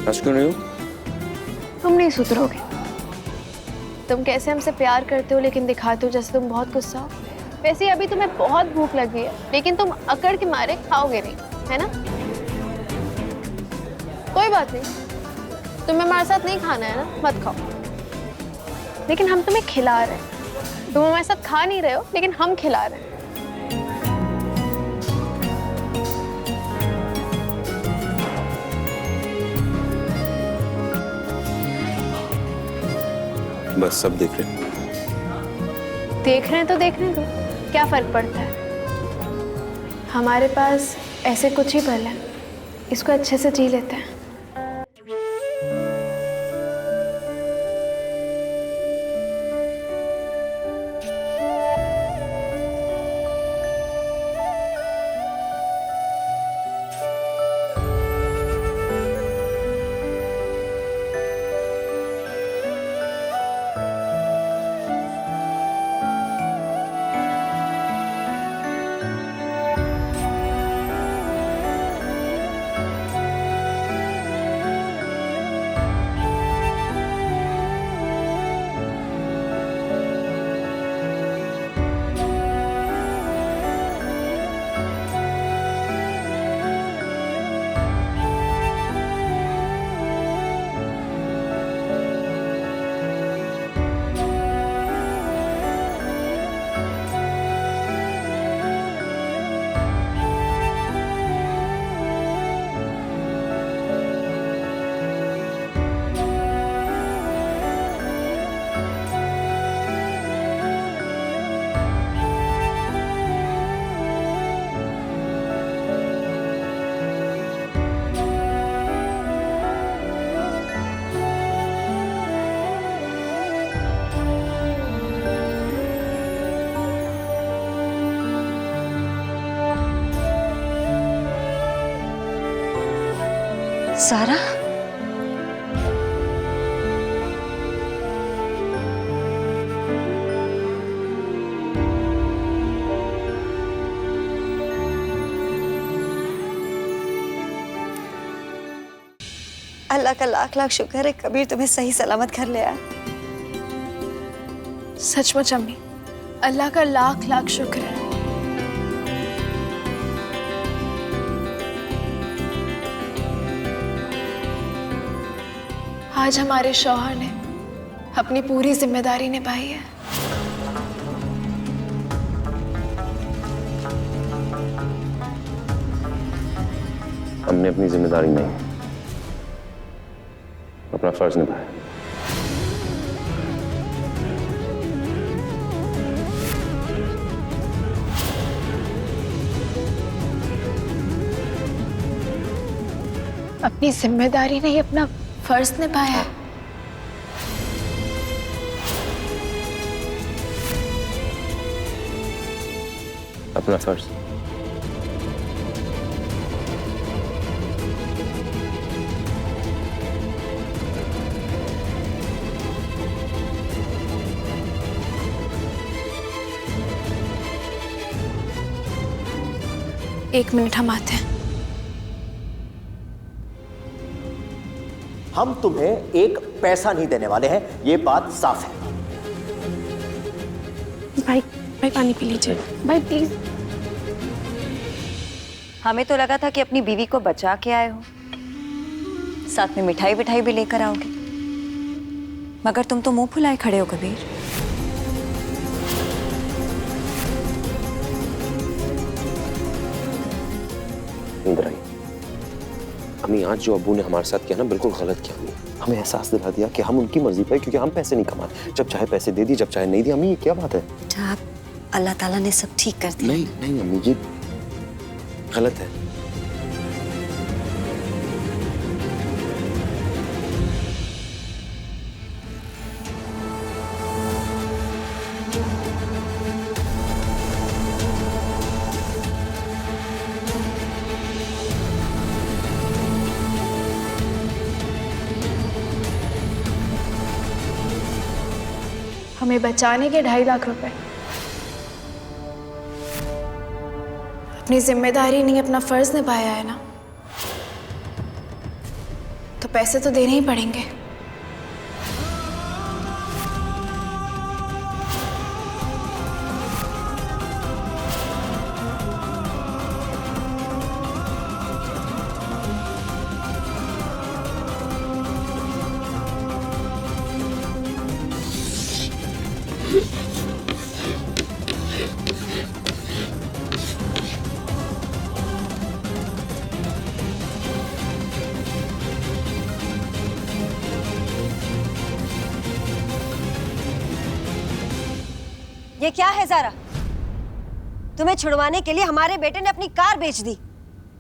हंस क्यों नहीं हो? तुम नहीं सुधरोगे। तुम कैसे हमसे प्यार करते हो लेकिन दिखाते हो जैसे तुम बहुत गुस्सा हो। वैसे अभी तुम्हें बहुत भूख लगी है लेकिन तुम अकड़ के मारे खाओगे नहीं, है ना? कोई बात नहीं, तुम्हें हमारे साथ नहीं खाना है ना, मत खाओ। लेकिन हम तुम्हें खिला रहे हैं। तुम हमारे साथ खा नहीं रहे हो लेकिन हम खिला रहे हैं। बस सब देख रहे हैं। देख रहे हैं तो देखने दो, क्या फर्क पड़ता है। हमारे पास ऐसे कुछ ही पल है, इसको अच्छे से जी लेते हैं। सारा, अल्लाह का लाख लाख शुक्र है कबीर तुम्हें सही सलामत घर ले आया। सचमुच अम्मी, अल्लाह का लाख लाख शुक्र है। आज हमारे शौहर ने अपनी पूरी जिम्मेदारी निभाई है। हमने अपनी जिम्मेदारी नहीं, अपना फर्ज निभाया। अपनी जिम्मेदारी नहीं, अपना फर्ज निभाया। अपना फर्ज। एक मिनट, हम आते हैं। हम तुम्हें एक पैसा नहीं देने वाले हैं, ये बात साफ है। भाई पानी पी लीजिए भाई, प्लीज। हमें तो लगा था कि अपनी बीवी को बचा के आए हो, साथ में मिठाई विठाई भी लेकर आओगे, मगर तुम तो मुंह फुलाए खड़े हो कबीर। इंदिरा, हमें आज जो अब्बू ने हमारे साथ किया ना, बिल्कुल गलत किया। हमें एहसास दिला दिया कि हम उनकी मर्जी पे, क्योंकि हम पैसे नहीं कमाते। जब चाहे पैसे दे दिए, जब चाहे नहीं दिए। अम्मी, ये क्या बात है? आप अल्लाह ताला ने सब ठीक कर दिया। नहीं नहीं अम्मी, ये गलत है। हमें बचाने के 2.5 लाख रुपए। अपनी जिम्मेदारी नहीं, अपना फर्ज निभाया है ना। तो पैसे तो देने ही पड़ेंगे। ये क्या है ज़ारा? तुम्हें छुड़वाने के लिए हमारे बेटे ने अपनी कार बेच दी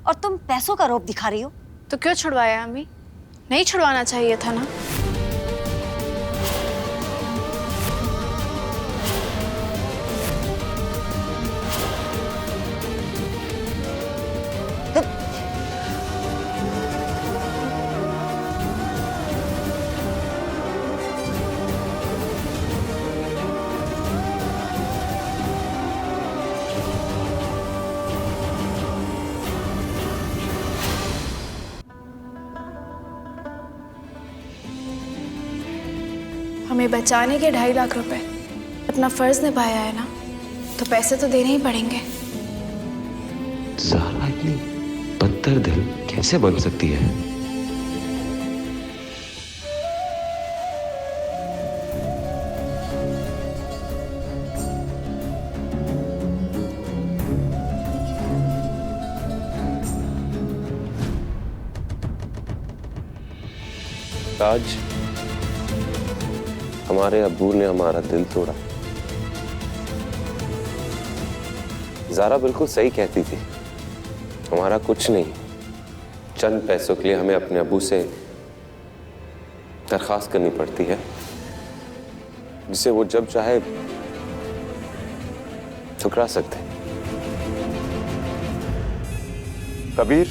और तुम पैसों का रौब दिखा रही हो। तो क्यों छुड़वाया अम्मी? नहीं छुड़वाना चाहिए था ना। हमें बचाने के 2.5 लाख रुपए, अपना फर्ज निभाया है ना, तो पैसे तो देने ही पड़ेंगे। ज़ारा इतनी पत्थर दिल कैसे बन सकती है? ताज, हमारे अब्बू ने हमारा दिल तोड़ा। ज़ारा बिल्कुल सही कहती थी, हमारा कुछ नहीं, चंद पैसों के लिए हमें अपने अब्बू से दरख्वास्त करनी पड़ती है, जिसे वो जब चाहे ठुकरा सकते। कबीर,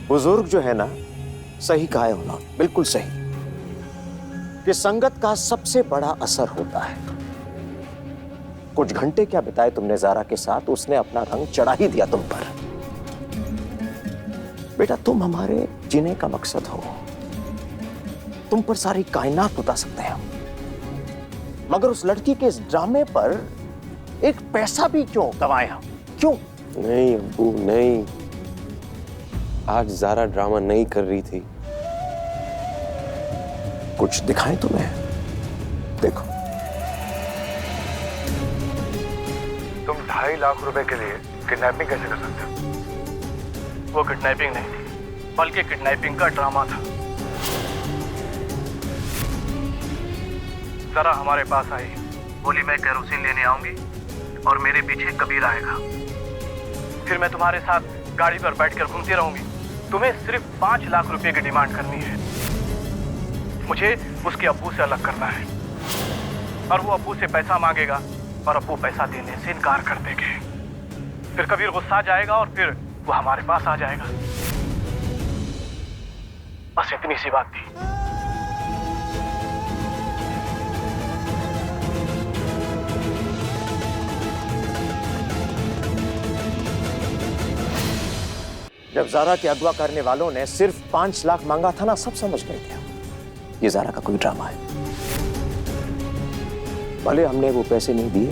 बुजुर्ग जो है ना, सही कहा है उन्होंने, बिल्कुल सही, कि संगत का सबसे बड़ा असर होता है। कुछ घंटे क्या बिताए तुमने ज़ारा के साथ, उसने अपना रंग चढ़ा ही दिया तुम पर। बेटा, तुम हमारे जीने का मकसद हो, तुम पर सारी कायनात उतार सकते हैं, मगर उस लड़की के इस ड्रामे पर एक पैसा भी क्यों गंवाए हम? क्यों? नहीं अब्बू नहीं, आज ज़ारा ड्रामा नहीं कर रही थी। कुछ दिखाएं तुम्हें? देखो, तुम 2.5 लाख रुपए के लिए किडनैपिंग कैसे कर सकते हो? वो किडनैपिंग नहीं थी, बल्कि किडनैपिंग का ड्रामा था। जरा हमारे पास आई, बोली मैं केरोसिन लेने आऊंगी और मेरे पीछे कबीर आएगा, फिर मैं तुम्हारे साथ गाड़ी पर बैठकर घूमती रहूंगी। तुम्हें सिर्फ 5 लाख रुपए की डिमांड करनी है। मुझे उसके अब्बू से अलग करना है, और वो अब्बू से पैसा मांगेगा और अब्बू पैसा देने से इनकार कर देंगे। फिर कबीर गुस्सा जाएगा और फिर वो हमारे पास आ जाएगा। बस इतनी सी बात थी। जब ज़ारा के अगवा करने वालों ने सिर्फ 5 लाख मांगा था ना, सब समझ गए थे ये ज़ारा का कोई ड्रामा है। भले हमने वो पैसे नहीं दिए,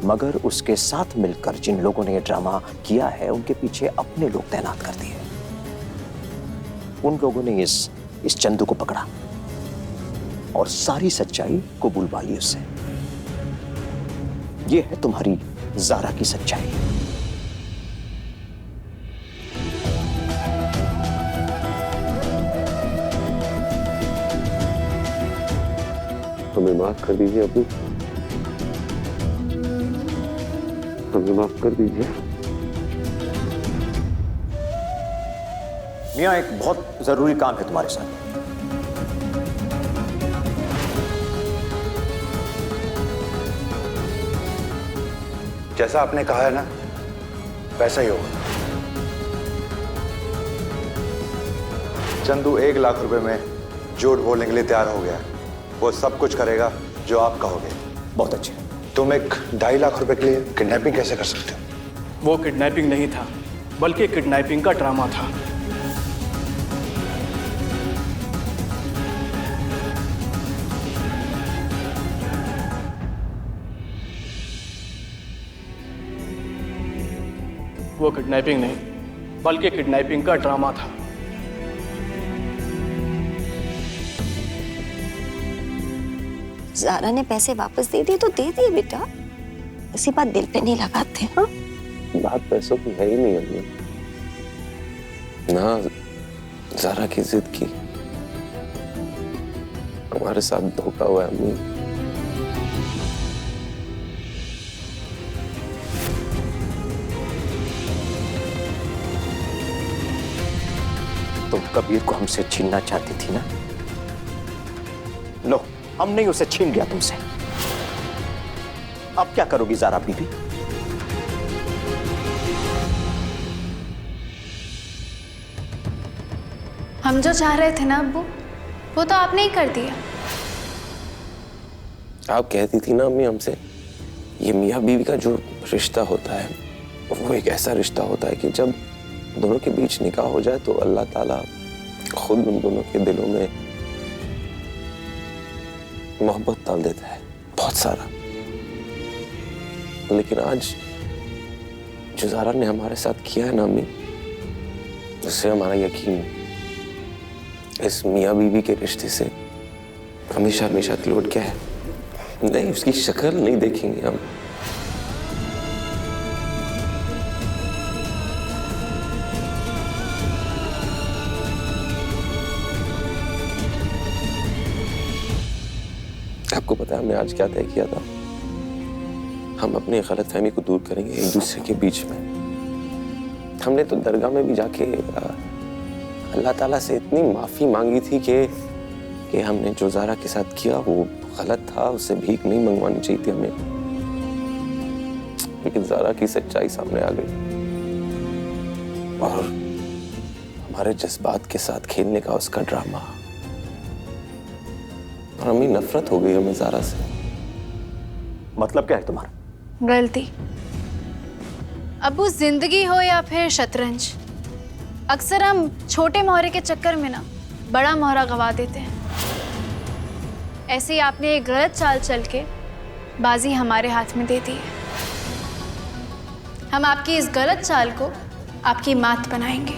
मगर उसके साथ मिलकर जिन लोगों ने ये ड्रामा किया है, उनके पीछे अपने लोग तैनात कर दिए। उन लोगों ने इस चंदू को पकड़ा और सारी सच्चाई कबूल वाली उससे। ये है तुम्हारी ज़ारा की सच्चाई। हमें माफ कर दीजिए अब्बू, हमें माफ कर दीजिए। मियां, एक बहुत जरूरी काम है तुम्हारे साथ। जैसा आपने कहा है ना, वैसा ही होगा। चंदू 1 लाख रुपए में झूठ बोलने के लिए तैयार हो गया है। वो सब कुछ करेगा जो आप कहोगे। बहुत अच्छे। तुम एक 2.5 लाख रुपए के लिए किडनैपिंग कैसे कर सकते हो? वो किडनैपिंग नहीं था, बल्कि किडनैपिंग का ड्रामा था। वो किडनैपिंग नहीं, बल्कि किडनैपिंग का ड्रामा था। ज़ारा ने पैसे वापस दे दिए तो दे दिए बेटा, ऐसी बात दिल पे नहीं लगाते। हाँ, बात पैसों की है ही नहीं अम्मी, ना ज़ारा की जिद की। हमारे साथ धोखा हुआ है अम्मी। तुम कबीर को हमसे छीनना चाहती थी ना? लो, हमने ही उसे छीन लिया तुमसे। अब क्या करोगी ज़ारा बीबी? हम जो चाह रहे थे ना अब्बू, वो तो आपने ही कर दिया। आप कहती थी ना अम्मी हमसे, ये मियाँ बीवी का जो रिश्ता होता है वो एक ऐसा रिश्ता होता है कि जब दोनों के बीच निकाह हो जाए तो अल्लाह ताला खुद उन दोनों के दिलों में मोहब्बत डाल देता है, बहुत सारा। लेकिन आज जो ज़ारा ने हमारे साथ किया है ना अम्मी, उससे हमारा यकीन इस मियाँ बीवी के रिश्ते से हमेशा हमेशा लौट गया है। नहीं, उसकी शक्ल नहीं देखेंगे हम। आपको पता है हमने आज क्या तय किया था? हम अपनी गलतफहमी को दूर करेंगे एक दूसरे के बीच में। हमने तो दरगाह में भी जाके अल्लाह ताला से इतनी माफी मांगी थी कि हमने जो ज़ारा के साथ किया वो गलत था, उससे भीख नहीं मंगवानी चाहिए थी हमें। लेकिन ज़ारा की सच्चाई सामने आ गई और हमारे जज्बात के साथ खेलने का उसका ड्रामा, और हमें नफरत हो गई हमें ज़ारा से। मतलब क्या है तुम्हारा? गलती अब्बू, जिंदगी हो या फिर शतरंज, अक्सर हम छोटे मोहरे के चक्कर में ना बड़ा मोहरा गवा देते हैं। ऐसे ही आपने एक गलत चाल चल के बाजी हमारे हाथ में दे दी है। हम आपकी इस गलत चाल को आपकी मात बनाएंगे।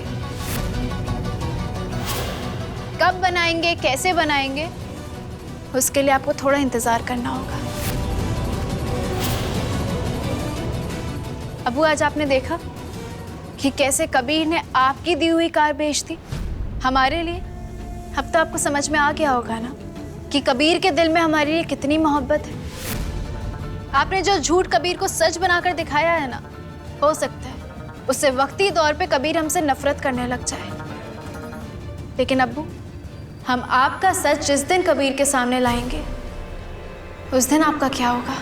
कब बनाएंगे, कैसे बनाएंगे, उसके लिए आपको थोड़ा इंतजार करना होगा। अबू, आज आपने देखा कि कैसे कबीर ने आपकी दी हुई कार बेच दी हमारे लिए। अब तो आपको समझ में आ गया होगा ना कि कबीर के दिल में हमारे लिए कितनी मोहब्बत है। आपने जो झूठ कबीर को सच बनाकर दिखाया है ना, हो सकता है उससे वक्ती तौर पे कबीर हमसे नफरत करने लग जाए। लेकिन अब्बू, हम आपका सच जिस दिन कबीर के सामने लाएंगे, उस दिन आपका क्या होगा?